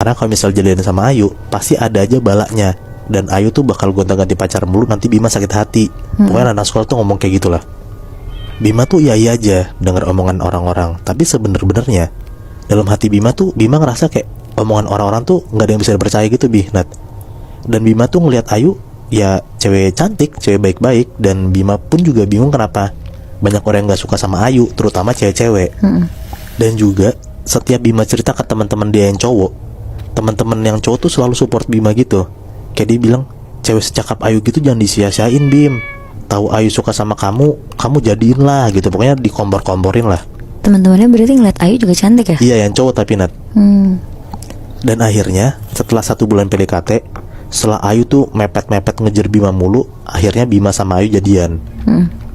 Karena kalau misal jadian sama Ayu, pasti ada aja balaknya. Dan Ayu tuh bakal gonta-ganti pacar mulu, nanti Bima sakit hati. Pokoknya anak sekolah tuh ngomong kayak gitulah. Bima tuh iya aja denger omongan orang-orang, tapi sebener-benernya dalam hati Bima tuh, Bima ngerasa kayak omongan orang-orang tuh nggak ada yang bisa dipercaya gitu, Nat. Dan Bima tuh ngelihat Ayu ya cewek cantik, cewek baik-baik. Dan Bima pun juga bingung kenapa banyak orang yang nggak suka sama Ayu, terutama cewek-cewek. Dan juga setiap Bima cerita ke teman-teman dia yang cowok, teman-teman yang cowok tuh selalu support Bima gitu. Kayak dia bilang, cewek secakap Ayu gitu jangan disia-siain, Bim. Tahu Ayu suka sama kamu jadiin lah gitu. Pokoknya dikompor-komporin lah. Teman-temannya berarti ngeliat Ayu juga cantik ya? Iya, yang cowok tapi, Nat. Dan akhirnya setelah 1 bulan PDKT, setelah Ayu tuh mepet-mepet ngejar Bima mulu, akhirnya Bima sama Ayu jadian.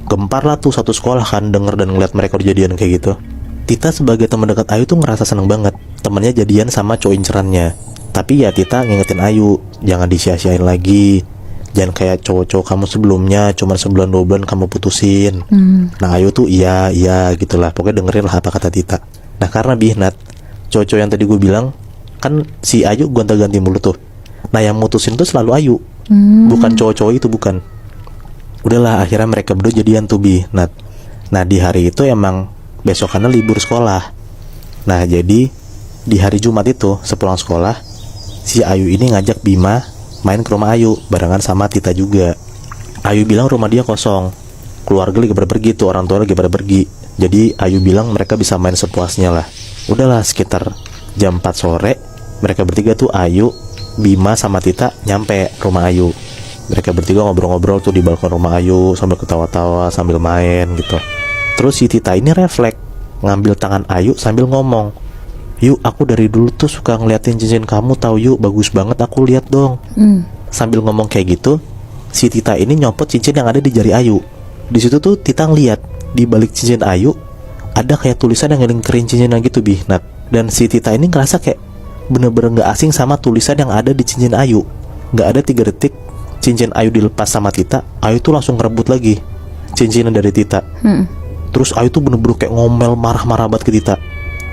Gempar lah tuh satu sekolah kan denger dan ngeliat mereka jadian kayak gitu. Tita sebagai teman dekat Ayu tuh ngerasa seneng banget temennya jadian sama cowok incerannya. Tapi ya Tita ngingetin Ayu, jangan disia-siain lagi. Jangan kayak cowok-cowok kamu sebelumnya, cuma sebulan 2 bulan kamu putusin. Nah Ayu tuh iya gitulah. Pokoknya dengerin lah apa kata Tita. Nah karena Nat, cowok-cowok yang tadi gue bilang, kan si Ayu gonta-ganti mulu tuh. Nah yang mutusin tuh selalu Ayu, bukan cowok-cowok itu, bukan. Udahlah akhirnya mereka berdua jadian tuh, Nat. Nah di hari itu emang besokannya libur sekolah. Nah jadi di hari Jumat itu sepulang sekolah, si Ayu ini ngajak Bima main ke rumah Ayu barengan sama Tita juga. Ayu bilang rumah dia kosong, keluarga lagi pada pergi tuh, orang tua lagi pada pergi. Jadi Ayu bilang mereka bisa main sepuasnya lah. Udahlah sekitar jam 4 sore, mereka bertiga tuh Ayu, Bima sama Tita nyampe rumah Ayu. Mereka bertiga ngobrol-ngobrol tuh di balkon rumah Ayu sambil ketawa-tawa sambil main gitu. Terus si Tita ini refleks ngambil tangan Ayu sambil ngomong, "Yuk, aku dari dulu tuh suka ngeliatin cincin kamu, tahu Yuk, bagus banget, aku lihat dong." Sambil ngomong kayak gitu, si Tita ini nyopot cincin yang ada di jari Ayu. Di situ tuh Tita ngeliat di balik cincin Ayu ada kayak tulisan yang ngelingkerin cincinnya gitu, Nat. Dan si Tita ini ngerasa kayak bener-bener gak asing sama tulisan yang ada di cincin Ayu. Gak ada 3 detik cincin Ayu dilepas sama Tita, Ayu tuh langsung ngerebut lagi cincinnya dari Tita. Terus Ayu tuh bener-bener kayak ngomel marah-marah banget ke Tita.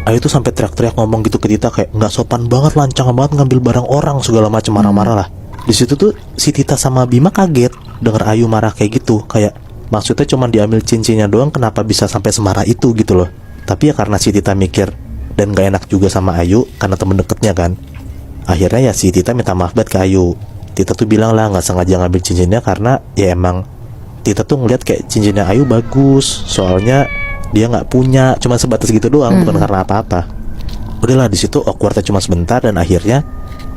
Ayu tuh sampai teriak-teriak ngomong gitu ke Tita kayak nggak sopan banget, lancang banget ngambil barang orang, segala macam marah-marah lah. Di situ tuh si Tita sama Bima kaget denger Ayu marah kayak gitu, kayak maksudnya cuma diambil cincinnya doang, kenapa bisa sampai semarah itu gitu loh. Tapi ya karena si Tita mikir dan gak enak juga sama Ayu karena temen deketnya kan, akhirnya ya si Tita minta maaf banget ke Ayu. Tita tuh bilang lah nggak sengaja ngambil cincinnya karena ya emang Tita tuh ngeliat kayak cincinnya Ayu bagus, soalnya dia nggak punya, cuma sebatas gitu doang, bukan karena apa-apa. Udahlah di situ awkwardnya cuma sebentar dan akhirnya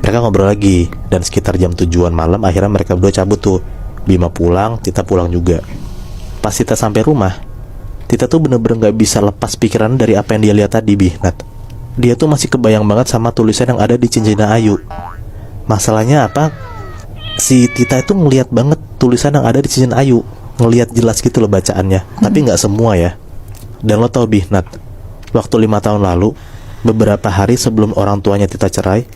mereka ngobrol lagi. Dan sekitar jam 7-an malam akhirnya mereka berdua cabut tuh. Bima pulang, Tita pulang juga. Pas Tita sampai rumah, Tita tuh bener-bener nggak bisa lepas pikiran dari apa yang dia lihat tadi, Nat. Dia tuh masih kebayang banget sama tulisan yang ada di cincinnya Ayu. Masalahnya apa? Si Tita itu ngelihat banget tulisan yang ada di cincin Ayu, ngelihat jelas gitu loh bacaannya, tapi nggak semua ya. Dan lo tau Nat, waktu 5 tahun lalu, beberapa hari sebelum orang tuanya Tita cerai,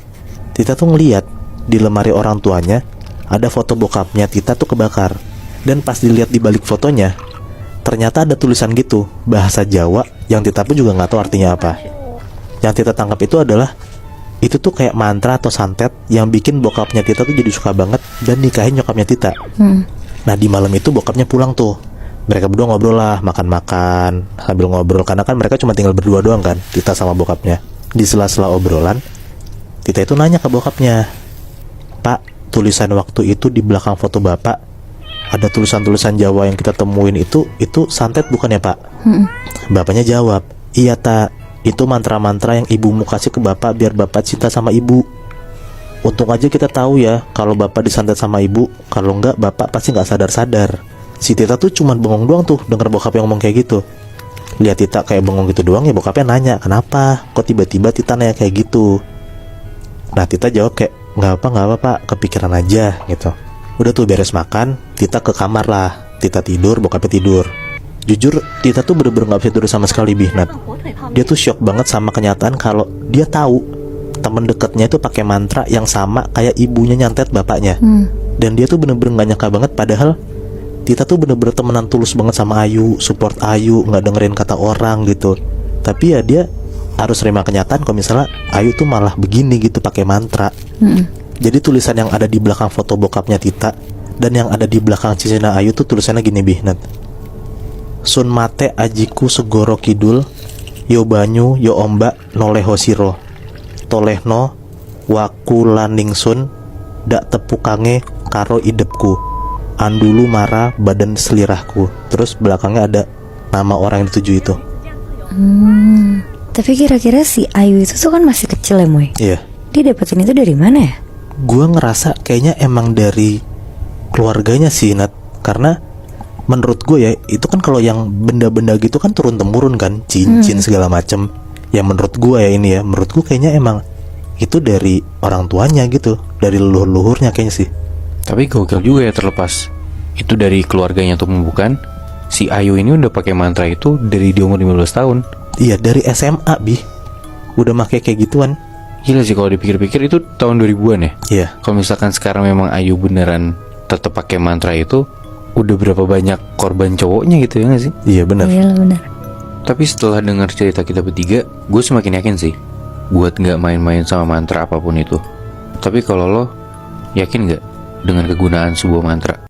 Tita tuh ngeliat di lemari orang tuanya ada foto bokapnya Tita tuh kebakar. Dan pas dilihat di balik fotonya, ternyata ada tulisan gitu, bahasa Jawa yang Tita pun juga nggak tahu artinya apa. Yang Tita tangkap itu adalah, itu tuh kayak mantra atau santet yang bikin bokapnya Tita tuh jadi suka banget dan nikahin nyokapnya Tita. Nah di malam itu bokapnya pulang tuh. Mereka berdua ngobrol lah, makan-makan sambil ngobrol, karena kan mereka cuma tinggal berdua doang kan, Tita sama bokapnya. Di sela-sela obrolan, Tita itu nanya ke bokapnya, "Pak, tulisan waktu itu di belakang foto bapak ada tulisan-tulisan Jawa yang kita temuin itu santet bukan ya Pak?" Bapaknya jawab, "Iya Tak, itu mantra-mantra yang ibumu kasih ke bapak biar bapak cinta sama ibu. Untung aja kita tahu ya kalau bapak disantet sama ibu, kalau enggak bapak pasti nggak sadar-sadar." Si Tita tuh cuman bengong doang tuh denger bokap yang ngomong kayak gitu. Lihat Tita kayak bengong gitu doang, ya bokapnya nanya, "Kenapa? Kok tiba-tiba Tita nanya kayak gitu?" Nah Tita jawab kayak, nggak apa Pak, kepikiran aja gitu. Udah tuh beres makan, Tita ke kamar lah. Tita tidur, bokapnya tidur. Jujur Tita tuh bener-bener gak bisa tidur sama sekali, Nat. Dia tuh shock banget sama kenyataan kalau dia tahu temen deketnya itu pakai mantra yang sama kayak ibunya nyantet bapaknya. Dan dia tuh bener-bener gak nyangka banget, padahal Tita tuh bener-bener temenan tulus banget sama Ayu, support Ayu, gak dengerin kata orang gitu. Tapi ya dia harus terima kenyataan kalau misalnya Ayu tuh malah begini gitu pakai mantra. Jadi tulisan yang ada di belakang foto bokapnya Tita dan yang ada di belakang cincinnya Ayu tuh tulisannya gini Nat. Sun mate ajiku segoro kidul, yo banyu yo ombak noleho siro, tolehno waku laningsun dak tepukange karo idepku, andulu mara badan selirahku. Terus belakangnya ada nama orang yang dituju itu. Tapi kira-kira si Ayu itu tuh kan masih kecil ya Moy. Iya. Dia dapetin itu dari mana ya? Gua ngerasa kayaknya emang dari keluarganya sih Nat. Karena menurut gue ya itu kan kalau yang benda-benda gitu kan turun temurun kan, cincin segala macem. Ya menurut gue ya ini ya, menurut gue kayaknya emang itu dari orang tuanya gitu, dari leluhur-leluhurnya kayaknya sih. Tapi gokil juga ya, terlepas itu dari keluarganya tuh bukan, si Ayu ini udah pakai mantra itu dari dia umur 15 tahun. Iya, dari SMA Bi udah make kayak gituan. Gila sih kalau dipikir-pikir, itu tahun 2000-an ya. Iya. Kalau misalkan sekarang memang Ayu beneran tetap pakai mantra itu, udah berapa banyak korban cowoknya gitu ya gak sih? Iya benar. Iya benar. Tapi setelah dengar cerita kita bertiga, gue semakin yakin sih buat gak main-main sama mantra apapun itu. Tapi kalau lo, yakin gak dengan kegunaan sebuah mantra?